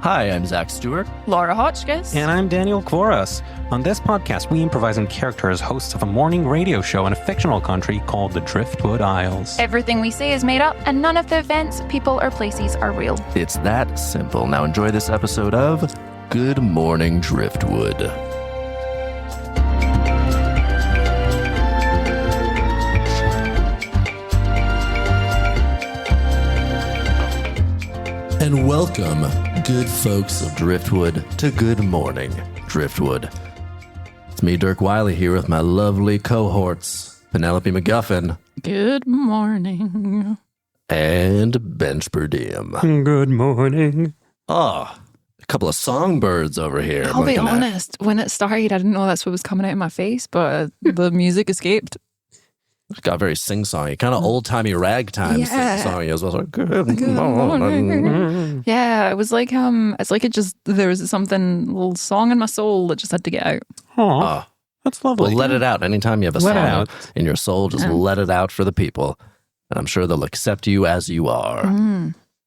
Hi, I'm Zach Stewart. Laura Hotchkiss. And I'm Daniel Kvoras. On this podcast, we improvise in character as hosts of a morning radio show in a fictional country called the Driftwood Isles. Everything we say is made up, and none of the events, people, or places are real. It's that simple. Now enjoy this episode of Good Morning Driftwood. And welcome, good folks of Driftwood, to Good Morning Driftwood. It's me, Dirk Wiley, here with my lovely cohorts, Penelope MacGuffin. Good morning. And Bench PerDiem. Good morning. Oh, a couple of songbirds over here. I'll be honest, when it started, I didn't know that's what was coming out of my face, but the music escaped. It got very sing-songy, kind of old-timey ragtime sing-songy as well. Like, good morning. Yeah, it was like it's like there was something, little song in my soul that just had to get out. Aw, that's lovely. Well, let it out. Anytime you have a song in your soul, just let it out for the people. And I'm sure they'll accept you as you are.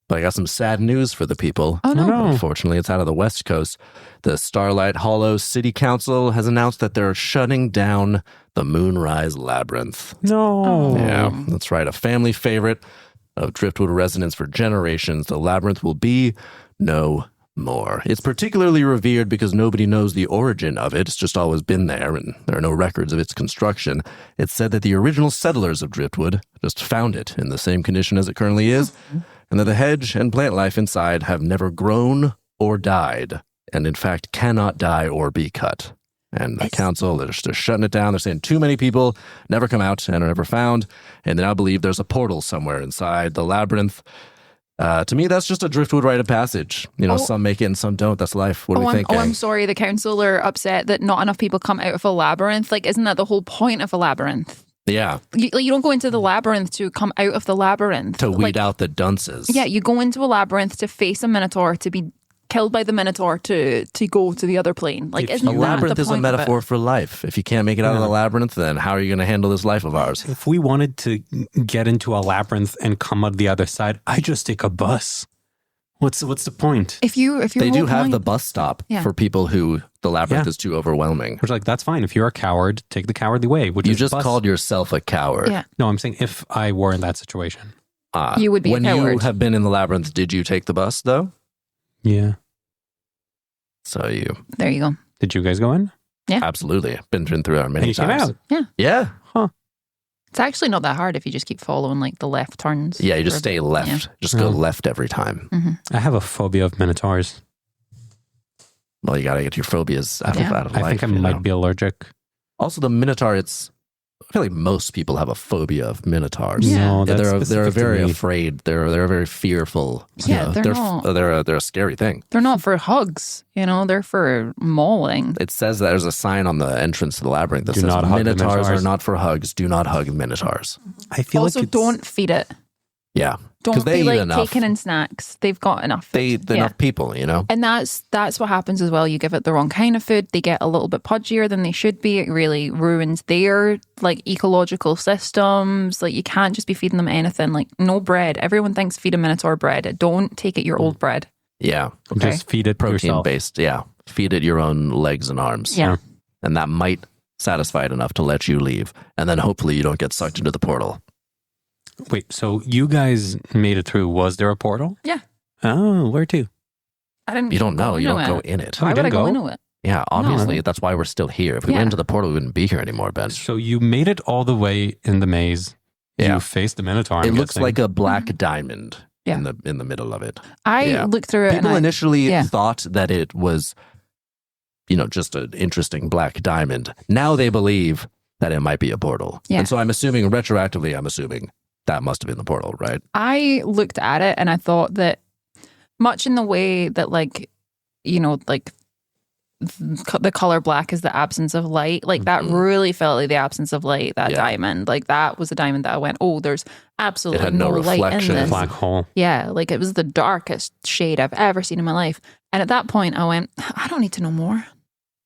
But I got some sad news for the people. Oh, no. Unfortunately, it's out of the West Coast. The Starlight Hollow City Council has announced that they're shutting down the Moonrise Labyrinth. No. Yeah, that's right. A family favorite of Driftwood residents for generations. The labyrinth will be no more. It's particularly revered because nobody knows the origin of it. It's just always been there, and there are no records of its construction. It's said that the original settlers of Driftwood just found it in the same condition as it currently is, and that the hedge and plant life inside have never grown or died, and in fact cannot die or be cut. And the council, they're shutting it down. They're saying too many people never come out and are never found, and they now believe there's a portal somewhere inside the labyrinth. To me, that's just a Driftwood rite of passage. You know, some make it and some don't. That's life. What do we think? I'm sorry. The council are upset that not enough people come out of a labyrinth. Like, isn't that the whole point of a labyrinth? Yeah. You don't go into the labyrinth to come out of the labyrinth. To weed out the dunces. Yeah, you go into a labyrinth to face a minotaur, to be killed by the minotaur, to go to the other plane. Like, isn't a labyrinth is a metaphor for life. If you can't make it out of the labyrinth, then how are you going to handle this life of ours? If we wanted to get into a labyrinth and come out the other side, I just take a bus. What's the point? If they do have the bus stop for people who the labyrinth is too overwhelming. Which, like, that's fine. If you're a coward, take the cowardly way. You just called yourself a coward. Yeah. No, I'm saying if I were in that situation. You would be a coward. When you have been in the labyrinth, did you take the bus, though? Yeah. So There you go. Did you guys go in? Yeah. Absolutely. Been through it many and you times. Came out? Yeah. Huh. It's actually not that hard if you just keep following, like, the left turns. Yeah, you just stay left. Yeah. Just go left every time. I have a phobia of minotaurs. Well, you got to get your phobias out of life. I think I might be allergic. Also, the minotaur, I feel like most people have a phobia of minotaurs. Yeah. No, they're very afraid. They're very fearful. Yeah, they're a scary thing. They're not for hugs, they're for mauling. It says that there's a sign on the entrance to the labyrinth that says minotaurs are not for hugs. Do not hug minotaurs. I feel also, like don't feed it. Yeah. Don't they be eat like enough. taking in snacks. They've got enough. They eat enough people, And that's what happens as well. You give it the wrong kind of food, they get a little bit pudgier than they should be. It really ruins their ecological systems. Like, you can't just be feeding them anything. Like, no bread. Everyone thinks feed a minotaur bread. Don't take it your old bread. Yeah. Okay. Just feed it protein yourself. Based. Yeah. Feed it your own legs and arms. Yeah. And that might satisfy it enough to let you leave. And then hopefully you don't get sucked into the portal. Wait, so you guys made it through. Was there a portal? Yeah. Oh, where to? You don't know. You don't go in it. Why would I go into it? Yeah, obviously. That's why we're still here. If we went into the portal, we wouldn't be here anymore, Ben. So you made it all the way in the maze. Yeah. You faced the minotaur. It looks like a black diamond in the middle of it. I looked through it. People initially thought that it was, just an interesting black diamond. Now they believe that it might be a portal. Yeah. And so retroactively, that must have been the portal, right? I looked at it and I thought that much in the way that, the color black is the absence of light. Like, that really felt like the absence of light, that diamond. Like, that was a diamond that I went, oh, there's absolutely no light in this. Black hole. Yeah, like, it was the darkest shade I've ever seen in my life. And at that point, I went, I don't need to know more.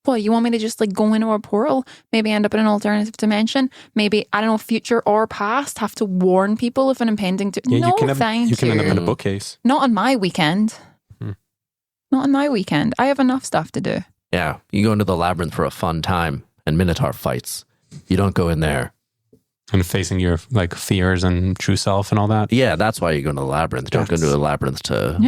What, you want me to just go into a portal? Maybe end up in an alternative dimension? Maybe, I don't know, future or past? Have to warn people of an impending... Yeah, no, thank you. You can end up in a bookcase. Not on my weekend. Not on my weekend. I have enough stuff to do. Yeah, you go into the labyrinth for a fun time and Minotaur fights. You don't go in there. And facing your like fears and true self and all that. Yeah, that's why you go into the labyrinth. You don't go into the labyrinth to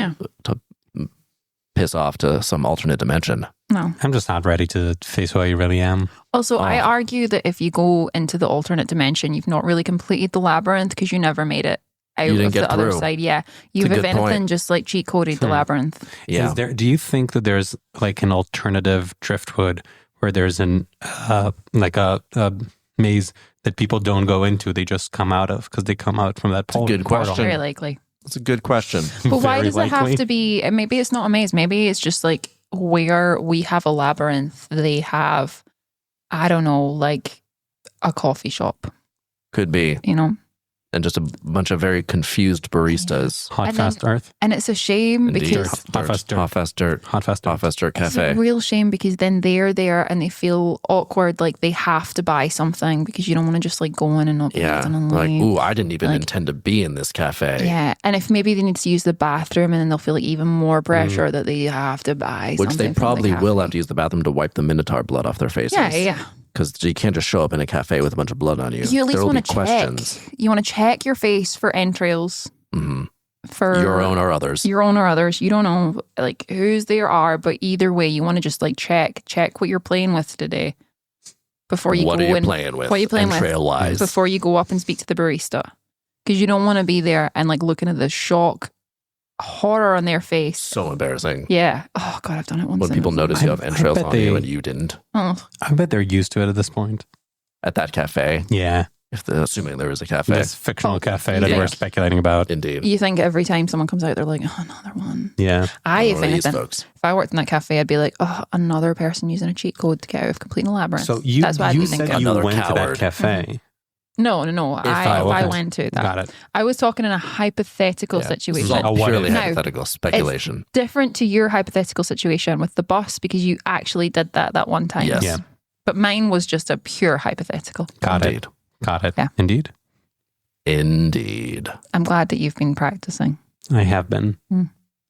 piss off to some alternate dimension. No. I'm just not ready to face who I really am. Also, I argue that if you go into the alternate dimension, you've not really completed the labyrinth because you never made it out of the other side. Yeah. You've, if anything, just like cheat coded the labyrinth. Yeah. Do you think that there's like an alternative Driftwood where there's an like a maze that people don't go into, they just come out of because they come out from that portal? Good question. Very likely. That's a good question. But why does it have to be? Maybe it's not a maze. Maybe it's just like where we have a labyrinth, they have, I don't know, like a coffee shop. Could be. You know? And just a bunch of very confused baristas. Hot Fast Earth. And it's a shame Indeed. because Hot Fast Dirt Cafe. it's a real shame because then they're there and they feel awkward, like they have to buy something because you don't want to just like go in and not be and like, leave. ooh, I didn't even intend to be in this cafe. Yeah, and if maybe they need to use the bathroom and then they'll feel like even more pressure that they have to buy Which something they probably from the will cafe. have to use the bathroom to wipe the Minotaur blood off their faces. Yeah. Because you can't just show up in a cafe with a bunch of blood on you. You at least There will want be to check. questions. You want to check your face for entrails. Mhm. For Your own or others. Your own or others. You don't know like whose there are, but either way, you want to just like check what you're playing with today before you What go are you in. playing with? What are you playing with? Entrail-wise. Before you go up and speak to the barista, because you don't want to be there and like looking at the shock, horror on their face. So embarrassing. Yeah. Oh God, I've done it once. When and people it was notice you have entrails bet on you they- and you didn't. Oh, I bet they're used to it at this point. At that cafe, Yeah. assuming there is a cafe. This fictional cafe that Yeah. we're speculating about. Indeed. you think every time someone comes out, they're like, oh, another one. Yeah. If One of these anything, folks. if I worked in that cafe, I'd be like, oh, another person using a cheat code to get out of completing a labyrinth. So you That's what I'd be said thinking. you Another went to that coward. cafe. No. I okay. went to that. Got it. I was talking in a hypothetical Yeah, This is situation. all A what purely if. Now, hypothetical speculation. Different to your hypothetical situation with the bus because you actually did that one time. Yes. Yeah. But mine was just a pure hypothetical. Got Indeed. it. Got it. Yeah. Indeed. Indeed. I'm glad that you've been practicing. I have been.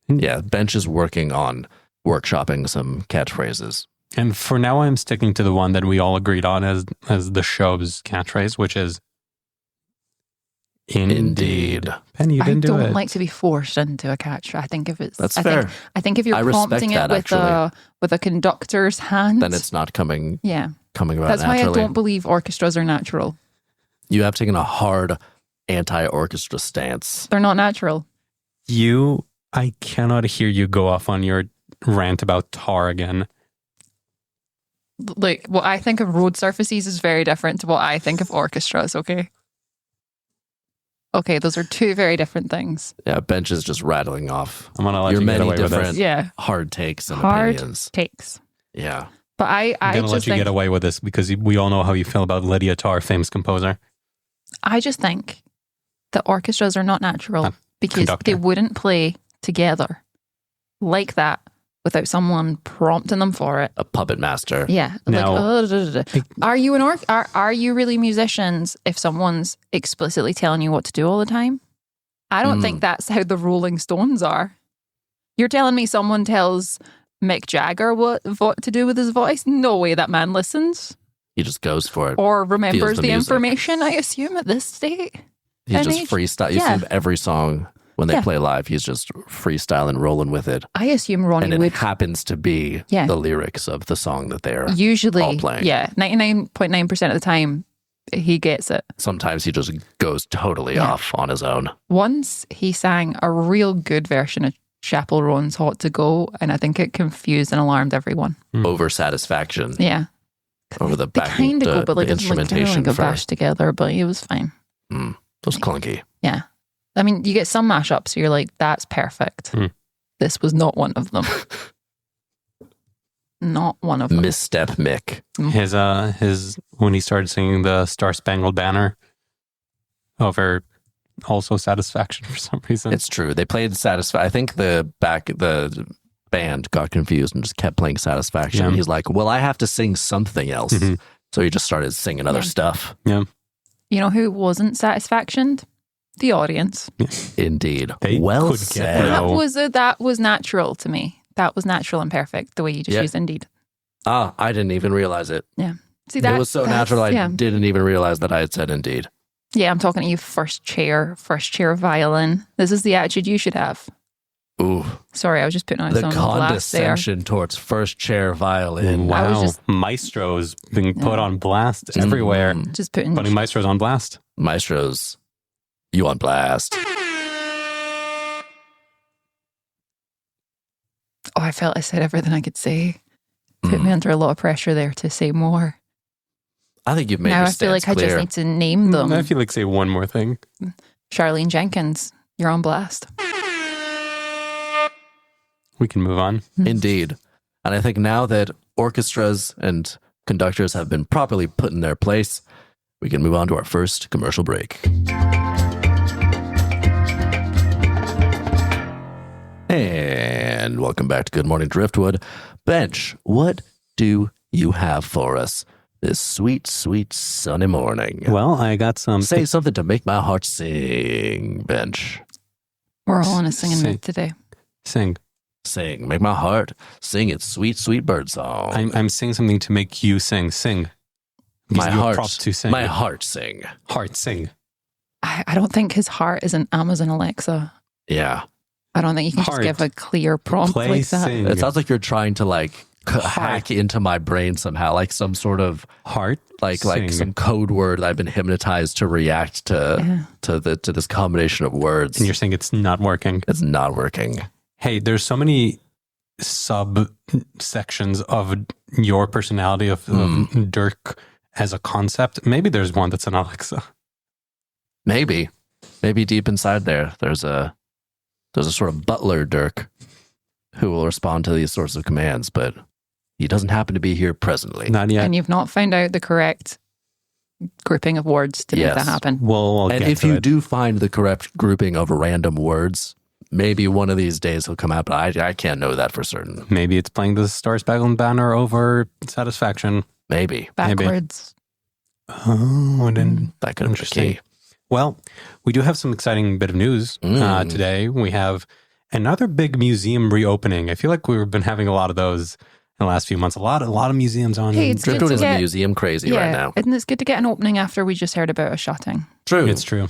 Yeah, Bench is working on workshopping some catchphrases. And for now, I'm sticking to the one that we all agreed on as the show's catchphrase, which is Indeed. Penny, you didn't I do don't it. like to be forced into a catch. I think if it's That's I fair. Think, I think if you're I respect prompting that, it with a conductor's hand, Then it's not coming about That's why naturally. I don't believe orchestras are natural. You have taken a hard anti-orchestra stance. They're not natural. I cannot hear you go off on your rant about tar again. Like what I think of road surfaces is very different to what I think of orchestras. Okay, those are two very different things. Yeah, Bench is just rattling off I'm gonna let your you get many away with different this. Yeah, hard takes and hard opinions. takes. Yeah. But I'm I gonna let just you think get away with this because we all know how you feel about Lydia Tarr, famous composer. I just think that orchestras are not natural because conductor. they wouldn't play together like that without someone prompting them for it. A puppet master. Yeah. Now- Are you are you really musicians if someone's explicitly telling you what to do all the time? I don't think that's how the Rolling Stones are. You're telling me someone tells Mick Jagger what to do with his voice? No way that man listens He just goes for it. or remembers the the music. information, I assume, at this state. He's and just he- freestyle. You yeah. see him every song when they Yeah. play live. He's just freestyling, rolling with it. I assume Ronnie And it would happens to be Yeah. the lyrics of the song that they're usually, all playing. 99.9% of the time, he gets it. Sometimes he just goes totally Yeah. off on his own. Once he sang a real good version of Chapel Roan's Hot to Go, and I think it confused and alarmed everyone. Over satisfaction. Yeah. Over the They back kind of go, but like the it's like instrumentation go for bash together, but it was fine. it was clunky. Yeah. I mean, you get some mashups, you're like, that's perfect. This was not one of them. Not one of them. Misstep Mick. His when he started singing the Star Spangled Banner over also Satisfaction for some reason. It's true. They played Satisfaction. I think the band got confused and just kept playing Satisfaction. Yeah. He's like, well, I have to sing something else. Mhm. So he just started singing other stuff. Yeah. You know who wasn't satisfactioned? The audience. Indeed. They well could get said. no- That was natural to me. That was natural and perfect, the way you just Yeah. used indeed. Ah, I didn't even realize it. Yeah. See, It was so natural, I yeah. didn't even realize that I had said indeed. Yeah, I'm talking to you first chair violin. This is the attitude you should have. Ooh, Sorry, I was just putting on the some blast there. condescension towards first chair violin. I was Wow. just- Maestros being put on blast everywhere. Just putting... Putting maestros on blast. Maestros, you on blast. Oh, I felt I said everything I could say. Put me under a lot of pressure there to say more. I think you've made Now your I feel stance like clear. I just need to name them. I feel like say one more thing. Charlene Jenkins, you're on blast. We can move on. Indeed. And I think now that orchestras and conductors have been properly put in their place, we can move on to our first commercial break. And welcome back to Good Morning Driftwood. Bench, what do you have for us this sweet, sweet sunny morning? Well, I got some. Say something to make my heart sing, Bench. We're all in a singing Sing. mood today. Sing. Sing, make my heart sing its sweet, sweet bird song. I'm saying something to make you sing. Sing. Because my you're heart, prompt to sing. my heart sing. Heart sing. I don't think his heart is an Amazon Alexa. Yeah. I don't think you can Heart. just give a clear prompt Play like that. sing. It sounds like you're trying to like Heart. hack into my brain somehow, like some sort of Heart. like sing. some code word that I've been hypnotized to react to to this combination of words. And you're saying it's not working. It's not working. Hey, there's so many subsections of your personality of Dirk as a concept. Maybe there's one that's an Alexa. Maybe deep inside there's a sort of butler Dirk who will respond to these sorts of commands, but he doesn't happen to be here presently. Not yet. And you've not found out the correct grouping of words to make Yes. that happen. We'll And get if to you it. do find the correct grouping of random words, maybe one of these days he'll come out, but I can't know that for certain. Maybe it's playing the Star Spangled Banner over Satisfaction. Maybe. Backwards. Oh, I didn't. That could have been the key. Well, we do have some exciting bit of news today. We have another big museum reopening. I feel like we've been having a lot of those in the last few months. A lot of museums on. Hey, it's good Driftwood to is get- museum crazy right now. And it's good to get an opening after we just heard about a shutting. True. It's true.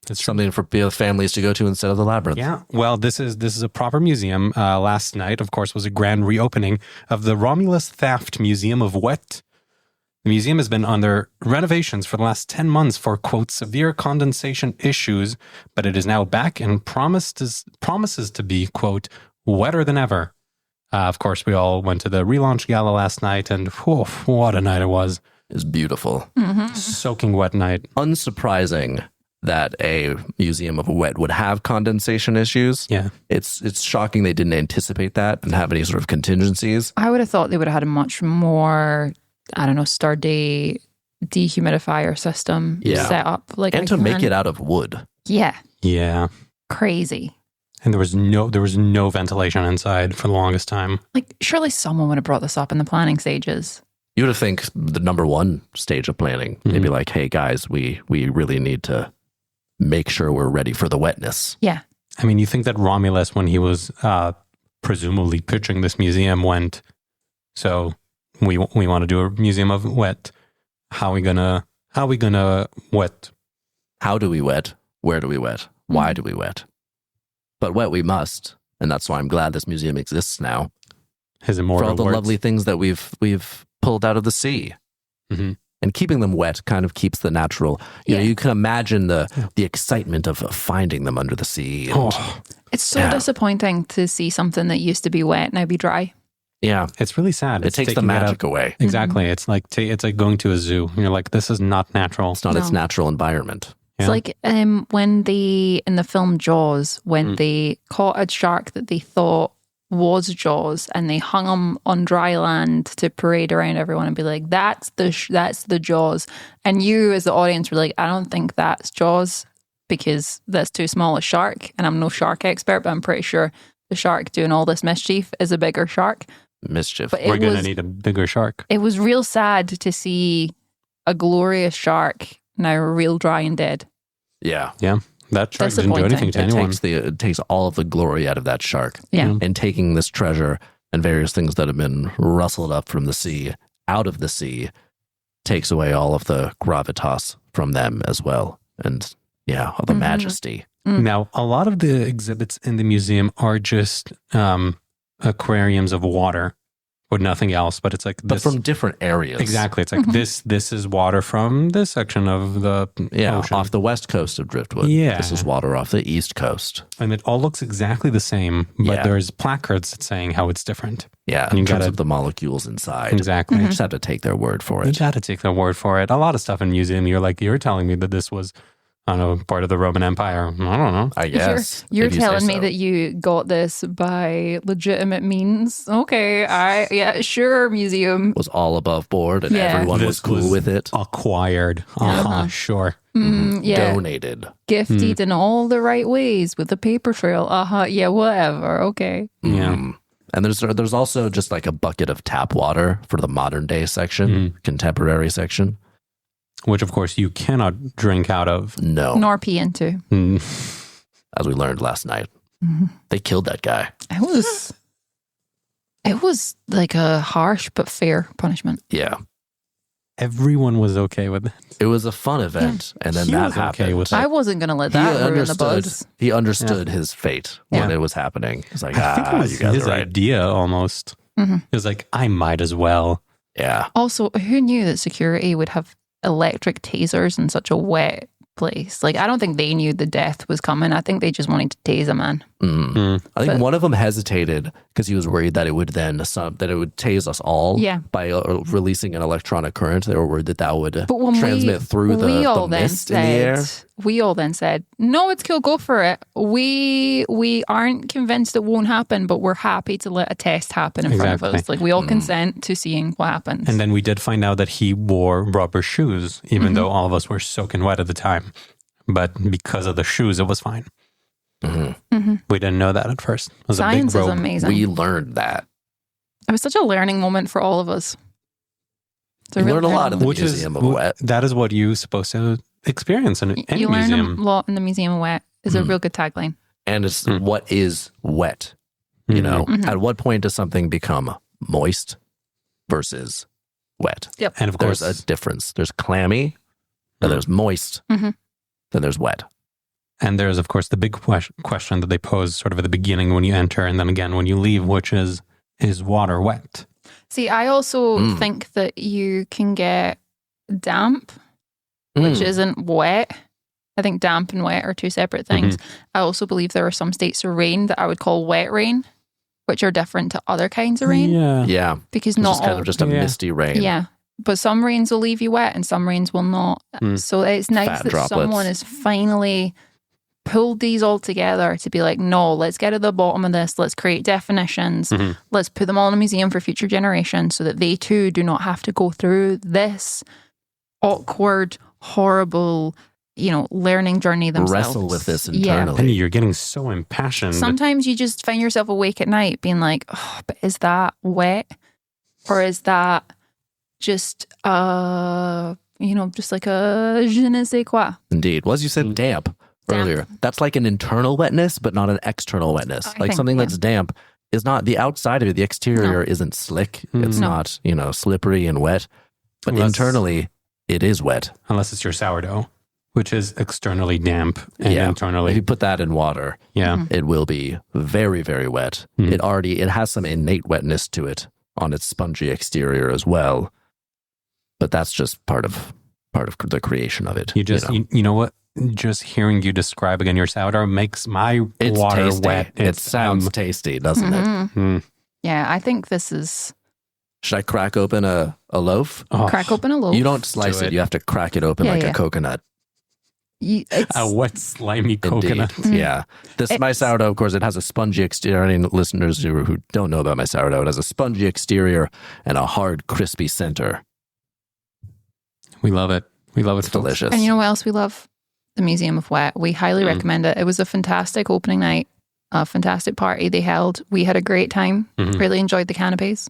It's true. Something for families to go to instead of the labyrinth. Yeah. Well, this is a proper museum. Last night, of course, was a grand reopening of the Romulus Thaft Museum of Wet. The museum has been under renovations for the last 10 months for, quote, severe condensation issues, but it is now back and promises to be, quote, wetter than ever. Of course, we all went to the relaunch gala last night, and whew, what a night it was. It's beautiful. Soaking wet night. Unsurprising that a museum of wet would have condensation issues. Yeah. It's shocking they didn't anticipate that and have any sort of contingencies. I would have thought they would have had a much more, I don't know, sturdy dehumidifier system Yeah. set up. Like, And to make it out of wood. Yeah. Yeah. Crazy. And there was no ventilation inside for the longest time. Like, surely someone would have brought this up in the planning stages. You would have think the number one stage of planning, they'd be like, hey guys, we really need to make sure we're ready for the wetness. Yeah. I mean, you think that Romulus, when he was presumably pitching this museum, went, so we want to do a museum of wet. How we gonna wet? How do we wet? Where do we wet? Why do we wet? But wet we must. And that's why I'm glad this museum exists now. His For immortal all the words. lovely things that we've pulled out of the sea. Mhm. And keeping them wet kind of keeps the natural, you know, Yeah. you can imagine the excitement of finding them under the sea. And, Oh, It's so Yeah. disappointing to see something that used to be wet now be dry. yeah, it's really sad. it It's takes the taking it magic out. away. Exactly. It's like going to a zoo. You're like, this is not natural. It's not its No. natural environment. It's Yeah. like when they, in the film Jaws, when they caught a shark that they thought was Jaws and they hung him on dry land to parade around everyone and be like, that's the Jaws. And you as the audience were like, I don't think that's Jaws because that's too small a shark. And I'm no shark expert, but I'm pretty sure the shark doing all this mischief is a bigger shark. Mischief. But We're it going to was, need a bigger shark. it was real sad to see a glorious shark now real dry and dead. Yeah. Yeah. That shark didn't do Disappointing. anything to anyone. It takes all of the glory out of that shark. Yeah. And taking this treasure and various things that have been rustled up from the sea, out of the sea, takes away all of the gravitas from them as well. And yeah, all the majesty. Now, a lot of the exhibits in the museum are just aquariums of water with nothing else, but it's like But this. from different areas. Exactly. It's like this is water from this section of the ocean. Off the west coast of Driftwood. Yeah. This is water off the east coast. And it all looks exactly the same, but there's placards saying how it's different. Yeah, And you in terms gotta- of the molecules inside. Exactly. You just have to take their word for You it. got to take their word for it. A lot of stuff in museum, you're telling me that this was, I don't know, part of the Roman Empire. I don't know. I guess. You're if you say telling me so. that you got this by legitimate means. Okay, sure, museum. Was all above board and Yeah. everyone This was cool was with it. Acquired. Sure. Yeah, Donated. gifted in all the right ways with the paper trail. Yeah, whatever. Okay. Yeah. And there's also just like a bucket of tap water for the modern day section, contemporary section. Which, of course, you cannot drink out of. No, Nor pee into. as we learned last night. They killed that guy. It was like a harsh but fair punishment. Yeah. Everyone was okay with it. It was a fun event. And then He that was happened. okay with it. I wasn't going to let that ruin the buzz. He understood his fate when Yeah. it was happening. He's like, I think it was you guys his are right. idea almost. It was like, I might as well. Yeah. Also, who knew that security would have electric tasers in such a wet place? Like, I don't think they knew the death was coming. I think they just wanted to tase a man. I think one of them hesitated because he was worried that it would then that it would tase us all by releasing an electronic current. They were worried that would But when transmit through the mist in the air. We all then said, no, it's cool, go for it. We aren't convinced it won't happen, but we're happy to let a test happen in front of us. Like, we all consent to seeing what happens. And then we did find out that he wore rubber shoes, even though all of us were soaking wet at the time. But because of the shoes, it was fine. We didn't know that at first. It was Science a big is robe. amazing. We learned that. It was such a learning moment for all of us. You learn a lot in the Which Museum is, of Wet. that is what you're supposed to experience in any You learn museum. a lot in the Museum of Wet is a real good tagline. And it's what is wet? You know, at what point does something become moist versus wet? Yep. And of course, There's a difference. There's clammy, then there's moist, then there's wet. and there's, of course, the big question that they pose sort of at the beginning when you enter and then again when you leave, which is water wet? See, I also think that you can get damp, which isn't wet. I think damp and wet are two separate things. I also believe there are some states of rain that I would call wet rain, which are different to other kinds of rain. Yeah. Yeah. Because It's not just kind all, of just a misty rain. yeah. But some rains will leave you wet and some rains will not. So it's nice Fat that droplets. someone has finally pulled these all together to be like, no, let's get to the bottom of this. Let's create definitions. Let's put them all in a museum for future generations so that they too do not have to go through this awkward, horrible, learning journey themselves. Wrestle with this internally. Penny, you're getting so impassioned. Sometimes you just find yourself awake at night being like, oh, but is that wet? Or is that just, just like a je ne sais quoi? Indeed. Well, as you said, damp earlier. That's like an internal wetness, but not an external wetness. I Like think, something yeah. that's damp is not the outside of it. The exterior isn't slick. It's not, slippery and wet. But Unless- internally, it is wet. Unless it's your sourdough, which is externally damp and If internally. you put that in water, Yeah. it will be very, very wet. It has some innate wetness to it on its spongy exterior as well. But that's just part of the creation of it. You just, you know what? Just hearing you describe again your sourdough makes my It's water tasty. wet. It sounds tasty, doesn't it? Yeah, I think this is Should I crack open a loaf? crack open a loaf. You don't slice Do it. it. You have to crack it open Yeah, like yeah. a coconut. It's, A wet, slimy coconut. Indeed. Yeah. My sourdough, of course, it has a spongy exterior. Any listeners who don't know about my sourdough, it has a spongy exterior and a hard, crispy center. We love it. We love it. It's delicious. and you know what else we love? The Museum of Wet. We highly recommend it. It was a fantastic opening night, a fantastic party they held. We had a great time. Really enjoyed the canapes.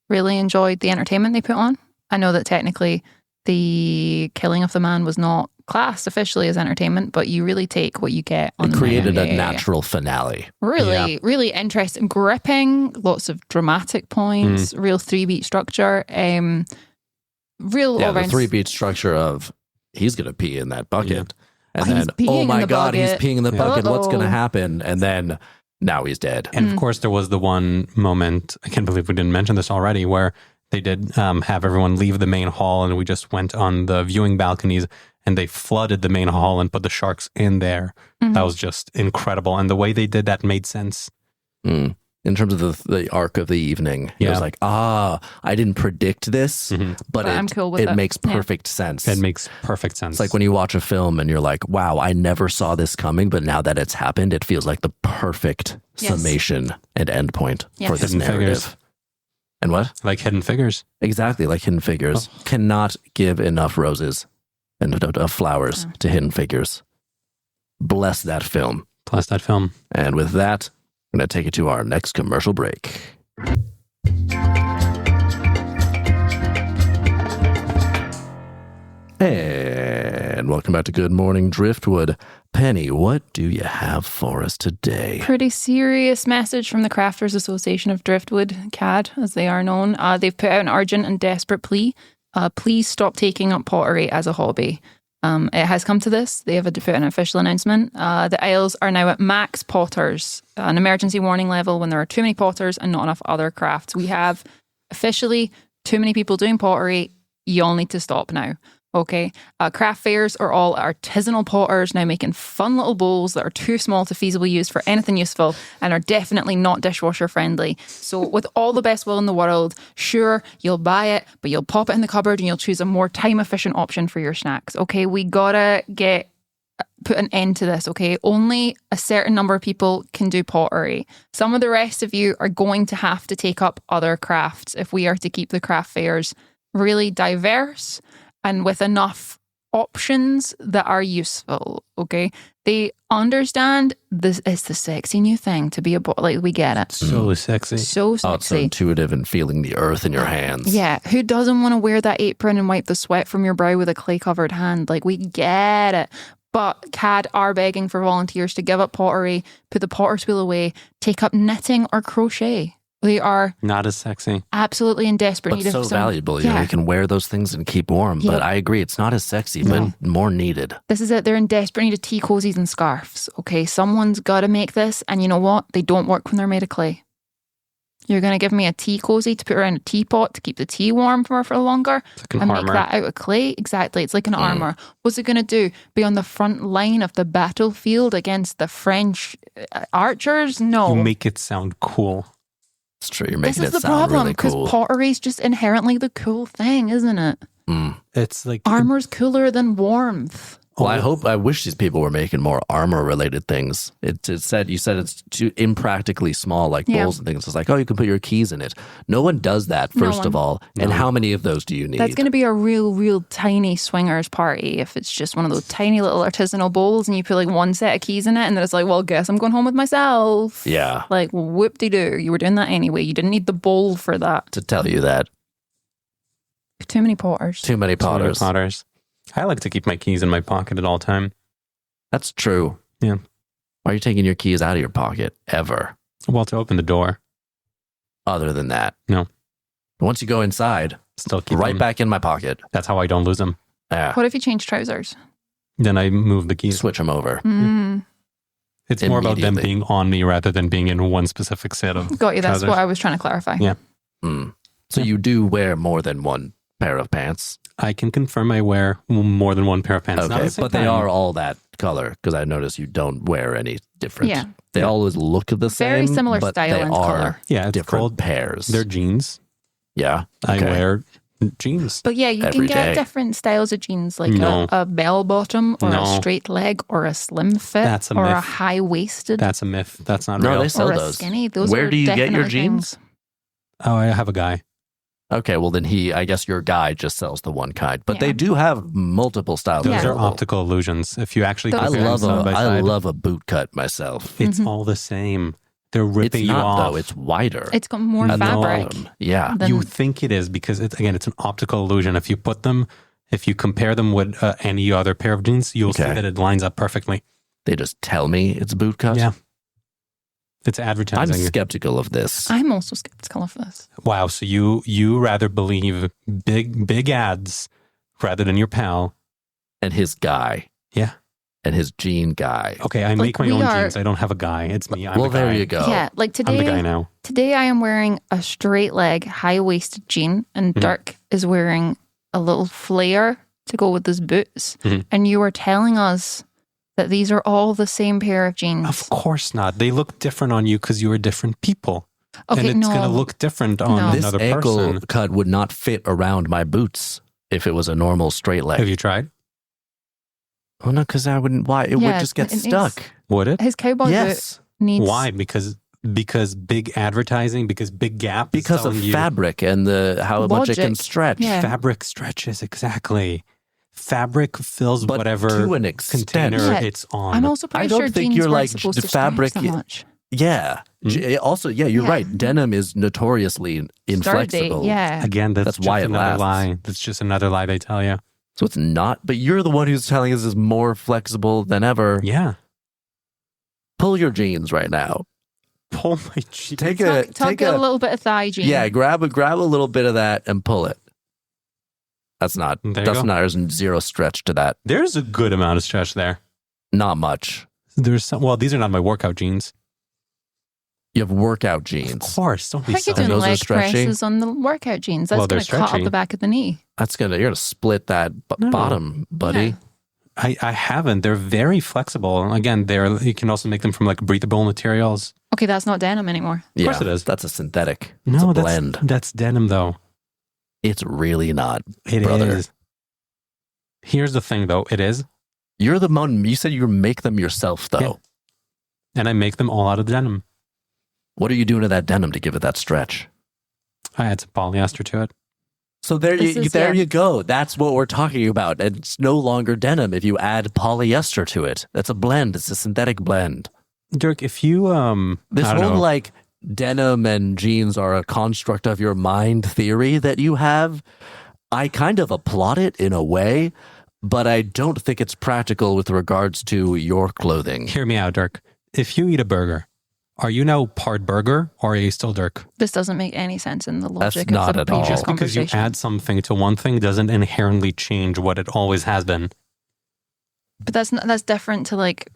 Really enjoyed the entertainment they put on. I know that technically the killing of the man was not classed officially as entertainment, but you really take what you get on It the created menu. a natural finale. Really, really interesting, gripping, lots of dramatic points, real 3-beat structure, real Yeah, all-round the 3-beat structure of he's going to pee in that bucket. And He's then, peeing oh in my the God, he's bucket. peeing in the bucket. What's going to Uh-oh. happen? And then now he's dead. And of course, there was the one moment, I can't believe we didn't mention this already, where they did have everyone leave the main hall and we just went on the viewing balconies and they flooded the main hall and put the sharks in there. That was just incredible. And the way they did that made sense. In terms of the arc of the evening, it Yeah. was like, I didn't predict this, but I'm cool with it it. makes Yeah. perfect sense. It makes perfect sense. It's like when you watch a film and you're like, wow, I never saw this coming, but now that it's happened, it feels like the perfect Yes. summation and endpoint Yes. for this Hidden narrative. Figures. And what? Like Hidden Figures. Exactly, like Hidden Figures. Cannot give enough roses and flowers to Hidden Figures. Bless that film. Plus that film. And with that, I'm going to take it to our next commercial break. And welcome back to Good Morning Driftwood. Penny, what do you have for us today? Pretty serious message from the Crafters Association of Driftwood, CAD, as they are known. They've put out an urgent and desperate plea. Please stop taking up pottery as a hobby. It has come to this. They have put an official announcement. The Isles are now at max potters, an emergency warning level when there are too many potters and not enough other crafts. We have officially too many people doing pottery. You all need to stop now. Okay. Craft fairs are all artisanal potters now making fun little bowls that are too small to feasibly use for anything useful and are definitely not dishwasher friendly. So with all the best will in the world, sure, you'll buy it, but you'll pop it in the cupboard and you'll choose a more time efficient option for your snacks. Okay. We gotta put an end to this. Okay. Only a certain number of people can do pottery. Some of the rest of you are going to have to take up other crafts if we are to keep the craft fairs really diverse and with enough options that are useful, okay? They understand this is the sexy new thing to be like, we get it. So sexy. So Oh, it's so sexy. intuitive and feeling the earth in your hands. Yeah, who doesn't want to wear that apron and wipe the sweat from your brow with a clay-covered hand? Like, we get it. But CAD are begging for volunteers to give up pottery, put the potter's wheel away, take up knitting or crochet. They are Not as sexy. absolutely in desperate But need of so some... valuable. You know, you can wear those things and keep warm. Yeah. But I agree, it's not as sexy, No. but more needed. This is it. They're in desperate need of tea cozies and scarves. Okay, someone's got to make this. And you know what? They don't work when they're made of clay. You're going to give me a tea cozy to put around a teapot to keep the tea warm for longer like an and armor. make that out of clay? Exactly. It's like an armor. What's it going to do? Be on the front line of the battlefield against the French archers? No. You make it sound cool. It's true. You're This making is it the sound problem really because cool. pottery's just inherently the cool thing, isn't it? It's like Armor's cooler than warmth. Well, I wish these people were making more armor-related things. You said it's too impractically small, like Yeah. bowls and things. It's like, oh, you can put your keys in it. No one does that, No first of one. all. And how many of those do you need? That's going to be a real tiny swingers party if it's just one of those tiny little artisanal bowls and you put like one set of keys in it and then it's like, well, guess I'm going home with myself. Yeah, Like, whoop-de-doo. You were doing that anyway. You didn't need the bowl for that. to tell you that. Too many potters. Too many potters. Potters. I like to keep my keys in my pocket at all time. That's true. Yeah. Why are you taking your keys out of your pocket ever? Well, to open the door. Other than that, No. once you go inside, Still keep right them. back in my pocket. That's how I don't lose them. Yeah, What if you change trousers? Then I move the keys. switch them over. It's more about them Immediately. being on me rather than being in one specific set of Got you. That's trousers. what I was trying to clarify. Yeah. So you do wear more than one pair of pants? I can confirm I wear more than one pair of pants. Not at Okay, the same but they time. are all that color because I notice you don't wear any different. Yeah. They always look the same. Very similar but style they and are color. Yeah, it's different called pairs. They're jeans. Yeah. I okay. wear jeans. But yeah, you Every can get day. different styles of jeans, like No. a bell bottom or No. a straight leg or a slim fit That's a or a myth. high waisted That's a myth. That's not No, real. they sell or a those. skinny. Those Where are do you get your definitely jeans? things. Oh, I have a guy. Okay, well then I guess your guy just sells the one kind, but Yeah. they do have multiple styles. Those Yeah. are available. optical illusions. If you actually Those I compare them love side by I side, love a boot cut myself. it's all the same. They're ripping It's you not off. though. It's wider. It's got more at the fabric. bottom. Yeah. than- You think it is because it's an optical illusion. If you put them If you compare them with any other pair of jeans, you'll see that it lines up perfectly. They just tell me it's bootcut? Yeah. It's advertising. I'm skeptical of this. I'm also skeptical of this. Wow. So you rather believe big ads rather than your pal. And his guy. Yeah. And his jean guy. Okay, I make my own jeans. I don't have a guy. It's me. I'm the guy. There you go. Yeah, like today. I'm the guy now. Today I am wearing a straight leg, high waisted jean, and Dirk is wearing a little flare to go with his boots. And you were telling us that these are all the same pair of jeans. Of course not. They look different on you because you are different people. Okay, and it's going to look different on another this ankle person. cut would not fit around my boots if it was a normal straight leg. Have you tried? Oh, no, because I wouldn't. Why? It would just get stuck. Would it? His cowboy boot needs... Why? Because big advertising, because big Gap because of fabric and how much it can stretch. Yeah. Fabric stretches, exactly. Fabric fills but whatever to an extent, container it's on. I'm also pretty sure think jeans you're weren't like supposed the to fabric. stretch that much. Yeah. Also, you're right. Denim is notoriously inflexible. Sturdy, yeah. Again, that's why it another lasts. lie. That's just another lie they tell you. So it's not, but you're the one who's telling us it's more flexible than ever. Yeah. Pull your jeans right now. Pull my jeans. Take a little bit of thigh jean. Yeah, grab a little bit of that and pull it. There's zero stretch to that. There's a good amount of stretch there. Not much. These are not my workout jeans. You have workout jeans. Of course, don't be I think you're silly. doing those are leg stretchy? presses on the workout jeans. That's going to cut stretchy. up the back of the knee. You're gonna split that bottom, buddy. Yeah. I haven't. They're very flexible. Again, you can also make them from like breathable materials. Okay, that's not denim anymore. Of course it is. That's a synthetic. No, it's a blend. That's denim though. It's really not. It brother. is. Here's the thing though. It is. You're the one. You said you make them yourself though. Yeah. And I make them all out of denim. What are you doing to that denim to give it that stretch? I add some polyester to it. So there you go. That's what we're talking about. And it's no longer denim if you add polyester to it. That's a blend. It's a synthetic blend. Dirk, if you this whole like denim and jeans are a construct of your mind theory that you have, I kind of applaud it in a way, but I don't think it's practical with regards to your clothing. Hear me out, Dirk. If you eat a burger, are you now part burger or are you still Dirk? This doesn't make any sense in the logic not of the at all. previous Just because you conversation. add something to one thing doesn't inherently change what it always has been. But that's different to like,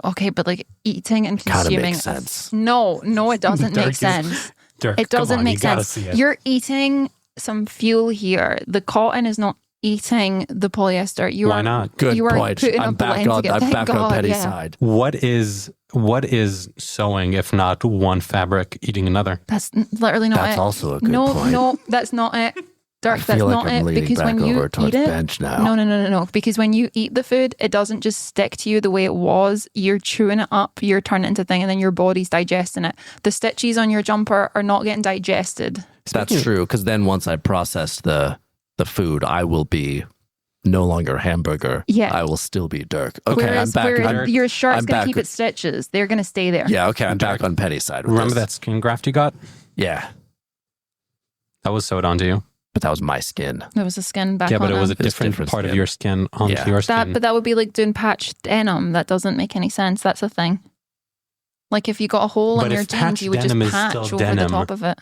okay, but like eating and Kinda consuming. makes sense. No, it doesn't Dirk make is- sense. Dirk, It doesn't come on, make you gotta sense. see it. You're eating some fuel here. The cotton is not eating the polyester. Why not? Good you are point. putting a I'm back blend on together. Thank God, Penny's yeah. side. What is sewing if not one fabric eating another? That's literally not it. That's also a good no, point. No, that's not it. Dirk, I that's feel like not I'm it. leaning Because back when you over towards eat it, bench now. No. Because when you eat the food, it doesn't just stick to you the way it was. You're chewing it up, you're turning it into thing, and then your body's digesting it. The stitches on your jumper are not getting digested. That's true, because then once I process the food, I will be no longer hamburger. Yeah. I will still be Dirk. Okay, Whereas, I'm back. your shirt's I'm going back to keep its stitches. They're going to stay there. Yeah, okay, I'm back on Penny's side. With Remember this. that skin graft you got? Yeah, That was sewed onto you. but that was my skin. There was a skin back Yeah, but on it was a them. different part of your skin onto Yeah. your skin. But that would be like doing patched denim. That doesn't make any sense. That's a thing. Like if you got a hole But in your if jeans, patched you would just denim is patch still over denim, the top of it.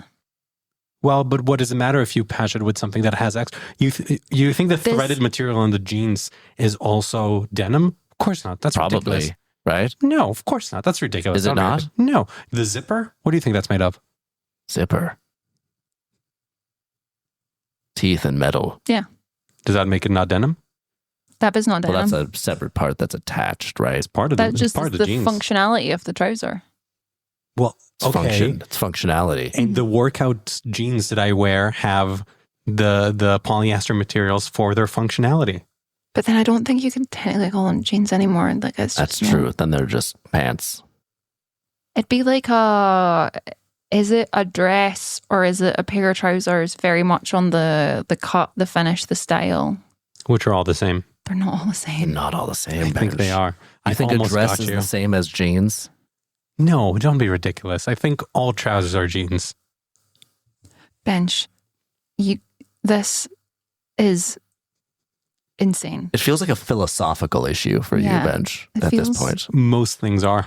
Well, but what does it matter if you patch it with something that has extra? You think the This- threaded material on the jeans is also denim? Of course not. That's Probably, ridiculous. right? No, of course not. That's ridiculous. Is it Don't not? make No. The zipper? What do you think that's made of? Zipper. Teeth and metal. Does that make it not denim? That bit's not denim. Well, that's a separate part that's attached, right? It's part of That the, just it's part is of the the jeans. functionality of the trouser. Well, It's okay. function. It's functionality. And the workout jeans that I wear have the polyester materials for their functionality. But then I don't think you can technically call them jeans anymore. Like it's That's just, true. Then they're just pants. It'd be like is it a dress or is it a pair of trousers? Very much on the cut, the finish, the style. Which are all the same. They're not all the same. Not all the same. I think they Bench. are. I think a almost dress got is you. the same as jeans. No, don't be ridiculous. I think all trousers are jeans. Bench. This is insane. It feels like a philosophical issue for you, Bench, it at this feels- point. Most things are.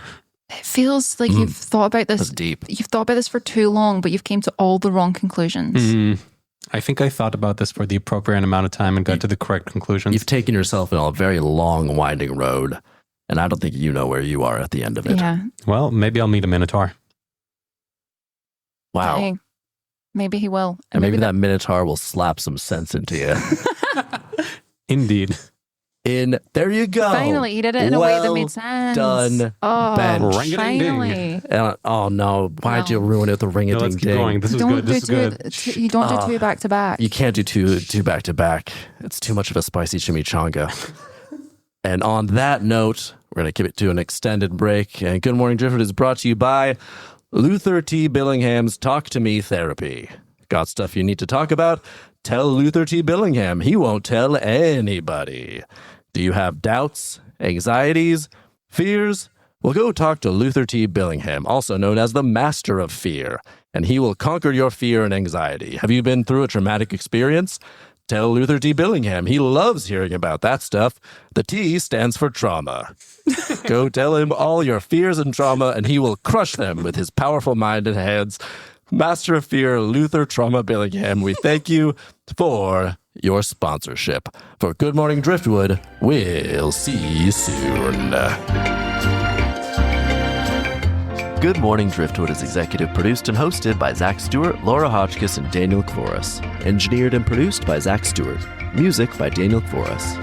It feels like you've thought about this. That's deep. You've thought about this for too long, but you've came to all the wrong conclusions. I think I thought about this for the appropriate amount of time and got to the correct conclusions. You've taken yourself in a very long, winding road, and I don't think you know where you are at the end of it. Yeah. Well, maybe I'll meet a Minotaur. Wow. Dang. Maybe he will. And maybe that Minotaur will slap some sense into you. Indeed. There you go. Finally, he did it in a way that made sense. Done, Oh, Bench. finally. Oh no! Why'd you ruin it with the ring a No, ding let's keep going. ding? This is Don't good. This is do good. two, you don't do two back to back. You can't do two back to back. It's too much of a spicy chimichanga. And on that note, we're going to keep it to an extended break. And Good Morning Driftwood is brought to you by Luther T. Billingham's Talk to Me Therapy. Got stuff you need to talk about? Tell Luther T. Billingham. He won't tell anybody. Do you have doubts, anxieties, fears? Well, go talk to Luther T. Billingham, also known as the Master of Fear, and he will conquer your fear and anxiety. Have you been through a traumatic experience? Tell Luther T. Billingham. He loves hearing about that stuff. The T stands for trauma. Go tell him all your fears and trauma, and he will crush them with his powerful mind and hands. Master of Fear, Luther Trauma Billingham, we thank you for your sponsorship. For Good Morning Driftwood, we'll see you soon. Good Morning Driftwood is executive produced and hosted by Zach Stewart, Laura Hotchkiss, and Daniel Kvoras. Engineered and produced by Zach Stewart. Music by Daniel Kvoras.